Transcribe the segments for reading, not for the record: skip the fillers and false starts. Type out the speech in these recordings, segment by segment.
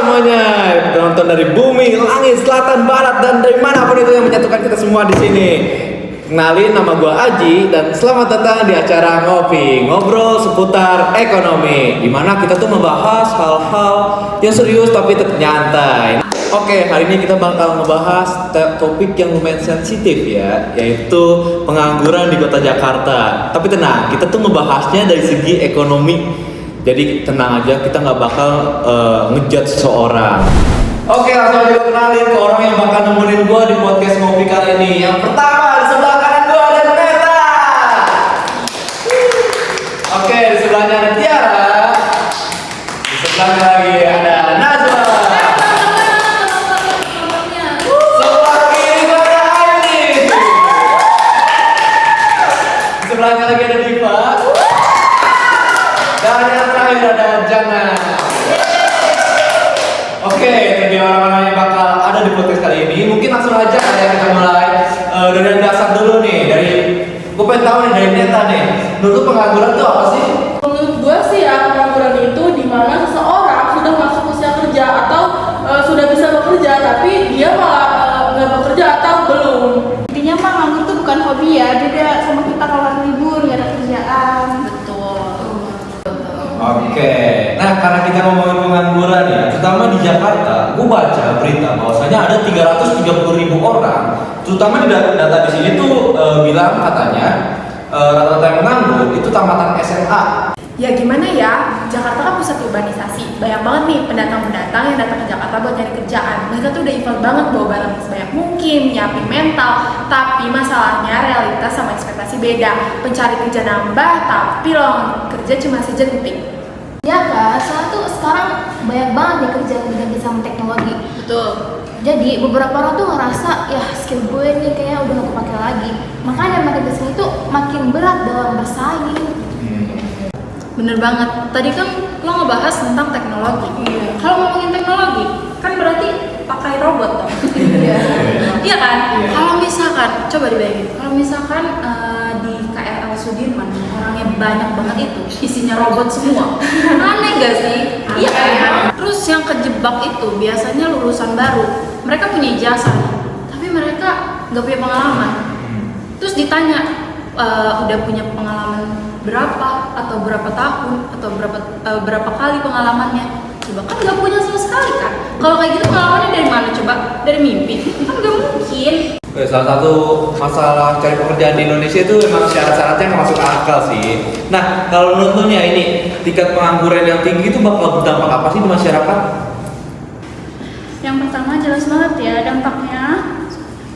semuanya, penonton dari bumi, langit, selatan, barat, dan dari manapun itu yang menyatukan kita semua di sini. Kenalin, nama gue Aji dan selamat datang di acara ngobrol seputar ekonomi, dimana kita tuh membahas hal-hal yang serius tapi tetap nyantai. Oke, hari ini kita bakal ngebahas topik yang lumayan sensitif ya, yaitu pengangguran di kota Jakarta. Tapi tenang, kita tuh ngebahasnya dari segi ekonomi. Jadi tenang aja, kita nggak bakal ngejudge seseorang. Oke, langsung aja kenalin ke orang yang bakal nemenin gue di podcast ngopi kali ini. Yang pertama, di sebelah kanan gue ada Neta. Oke, di sebelahnya ada Tiara. Di sebelahnya lagi ada Najwa. Sebelah kiri gue ada Aini. Di sebelahnya lagi ada Diva. Dan yang terakhir ada Jana. Oke, itu dia orang-orang yang bakal ada di podcast kali ini. Mungkin langsung aja kali ya kita mulai dari yang dasar dulu nih. Gue pengen tahu nih dari Neta nih. Menurut pengangguran itu apa sih? Menurut gue sih ya, pengangguran itu di mana seseorang sudah masuk usia kerja atau sudah bisa bekerja tapi dia malah nggak bekerja atau belum. Intinya mah nganggur tuh bukan hobi ya, beda sama kita kalau hari libur nggak ada kerjaan. Oke, nah karena kita ngomongin pengangguran ya, terutama di Jakarta, gue baca berita bahwasanya ada 330.000 orang, terutama di data di sini tuh bilang katanya rata-rata yang menganggur itu tamatan SMA. Ya gimana ya, Jakarta kan pusat urbanisasi, banyak banget nih pendatang-pendatang yang datang ke Jakarta buat nyari kerjaan. Mereka tuh udah effort banget bawa barang sebanyak mungkin, nyiapin mental, tapi masalahnya realitas sama ekspektasi beda. Pencari kerja nambah, tapi lowongan kerja cuma sejentik. Ya kan, soalnya tuh sekarang banyak banget nih kerja yang diganti sama teknologi. Betul. Jadi beberapa orang tuh ngerasa ya skill gue nih kayaknya udah gak kepake lagi. Makanya makin kesini tuh makin berat dalam bersaing. Bener banget, tadi kan lo ngebahas tentang teknologi. Kalau ngomongin teknologi, kan berarti pakai robot dong. Iya kan? Kalau misalkan, coba dibayangin, kalau misalkan di KRL Sudirman orangnya banyak banget itu, isinya robot semua. Aneh gak sih? Iya kan? Terus yang kejebak itu biasanya lulusan baru. Mereka punya ijazah, tapi mereka gak punya pengalaman. Terus ditanya, udah punya pengalaman berapa atau berapa tahun atau berapa kali pengalamannya, coba kan nggak punya sama sekali kan. Kalau kayak gitu pengalamannya dari mana coba? Dari mimpi? Kan nggak mungkin. Oke, salah satu masalah cari pekerjaan di Indonesia itu memang syarat-syaratnya nggak masuk akal sih. Nah, kalau menurut lo nih ini tingkat pengangguran yang tinggi itu bakal berdampak apa sih di masyarakat? Yang pertama jelas banget ya dampaknya,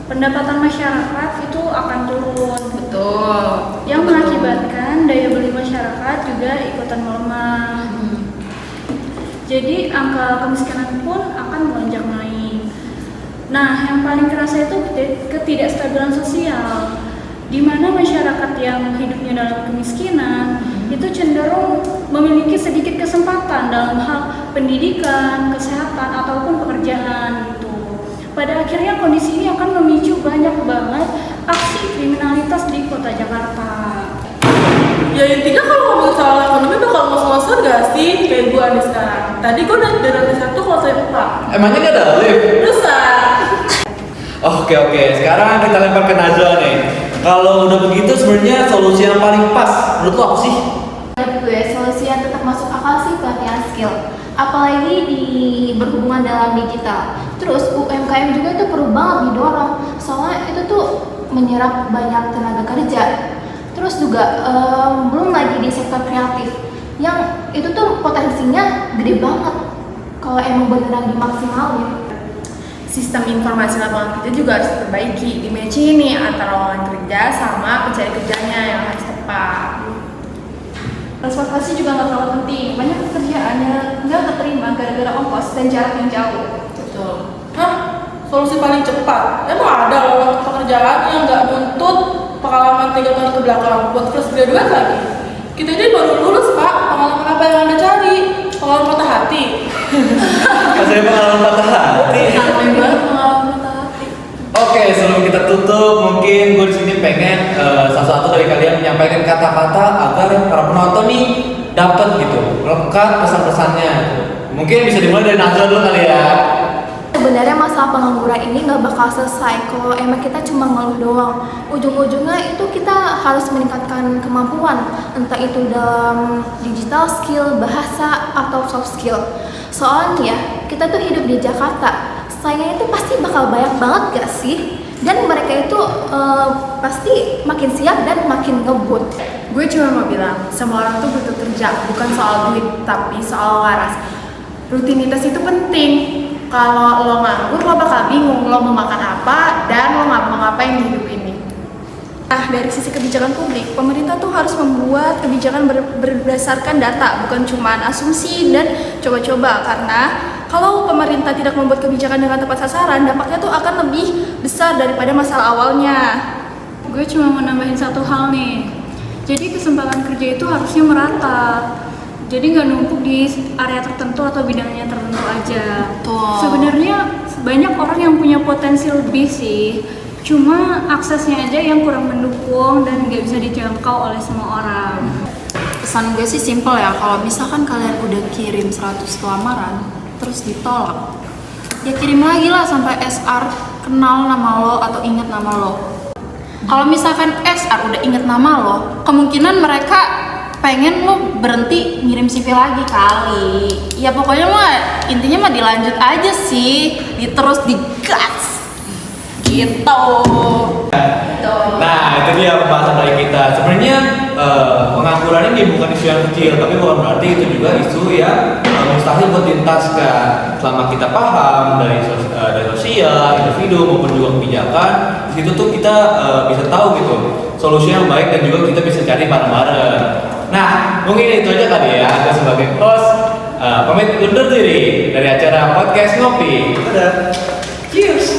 pendapatan masyarakat itu akan turun. Betul. Yang mengakibatkan daya beli masyarakat juga ikutan melemah. Jadi angka kemiskinan pun akan melonjak naik. Nah, yang paling kerasa itu ketidakstabilan sosial, di mana masyarakat yang hidupnya dalam kemiskinan itu cenderung memiliki sedikit kesempatan dalam hal pendidikan, kesehatan ataupun pekerjaan gitu. Pada akhirnya kondisi ini akan memicu banyak banget aksi kriminalitas di kota Jakarta. Ya intinya kalau ngomongin soal ekonomi bakal ngos-ngosan gak sih kayak gue nih sekarang. Tadi gue udah dari lantai 1 kalau saya 4. Emangnya nggak ada lift? Rusak. Oke, sekarang kita lempar ke Najwa nih. Kalau udah begitu sebenarnya solusi yang paling pas menurut lo apa sih? Menurut gue solusi yang tetap masuk akal sih pelatihan skill. Apalagi di berhubungan dalam digital. Terus UMKM juga tuh perlu banget didorong. Soalnya itu tuh menyerap banyak tenaga kerja. Terus juga belum lagi di sektor kreatif yang itu tuh potensinya gede banget kalau emang beneran dimaksimalin. Sistem informasi lapangan kerja juga harus diperbaiki, di-matching nih antara lowongan kerja sama pencari kerjanya yang harus tepat. Transportasi juga nggak kalah penting. Banyak pekerjaan yang nggak keterima gara-gara ongkos dan jarak yang jauh. Betul. Hah? Solusi paling cepat? Emang ada lowongan pekerjaan yang nggak nuntut pengalaman 3 tahun ke belakang buat fresh graduate lagi? Kita ini baru lulus pak, pengalaman apa yang anda cari? Pengalaman patah hati. Masih ada pengalaman patah hati. Sampai banget pengalaman patah hati. Oke, sebelum kita tutup, mungkin gue di sini pengen salah satu dari kalian menyampaikan kata-kata agar para penonton nih dapat gitu, lekat pesan-pesannya. Mungkin bisa dimulai dari Nazwa dulu kali ya. Sebenarnya masalah pengangguran ini nggak bakal selesai kalau emang kita cuma ngeluh doang. Ujung-ujungnya itu kita harus meningkatkan kemampuan, entah itu dalam digital skill, bahasa, atau soft skill. Soalnya kita tuh hidup di Jakarta, saingannya itu pasti bakal banyak banget gak sih? Dan mereka itu pasti makin siap dan makin ngebut. Gue cuma mau bilang, semua orang tuh butuh kerja, bukan soal duit, tapi soal waras. Rutinitas itu penting. Kalau lo nganggur, lo bakal bingung lo mau makan apa dan lo mau ngapain di hidup ini. Nah, dari sisi kebijakan publik, pemerintah tuh harus membuat kebijakan berdasarkan data, bukan cuma asumsi dan coba-coba. Karena kalau pemerintah tidak membuat kebijakan dengan tepat sasaran, dampaknya tuh akan lebih besar daripada masalah awalnya. Gue cuma mau nambahin satu hal nih. Jadi kesempatan kerja itu harusnya merata. Jadi nggak numpuk di area tertentu atau bidangnya tertentu aja. Sebenarnya banyak orang yang punya potensi lebih sih. Cuma aksesnya aja yang kurang mendukung dan nggak bisa dijangkau oleh semua orang. Pesan gue sih simple ya, kalau misalkan kalian udah kirim 100 lamaran, terus ditolak, ya kirim lagi lah sampai SR kenal nama lo atau inget nama lo. Kalau misalkan SR udah inget nama lo, kemungkinan mereka pengen lo berhenti ngirim CV lagi kali. Ya pokoknya mah intinya mah dilanjut aja sih, diterus digas gitu. Nah, itu dia pembahasan dari kita. Sebenarnya pengangguran ini bukan isu yang kecil, tapi bukan berarti itu juga isu yang mustahil buat dituntaskan. Selama kita paham dari sosial, individu maupun juga kebijakan, di situ tuh kita bisa tahu gitu solusi yang baik dan juga kita bisa cari bareng-bareng. Nah, mungkin itu aja kali ya. Aku sebagai host pamit undur diri dari acara podcast Ngopi. Dadah. Cheers.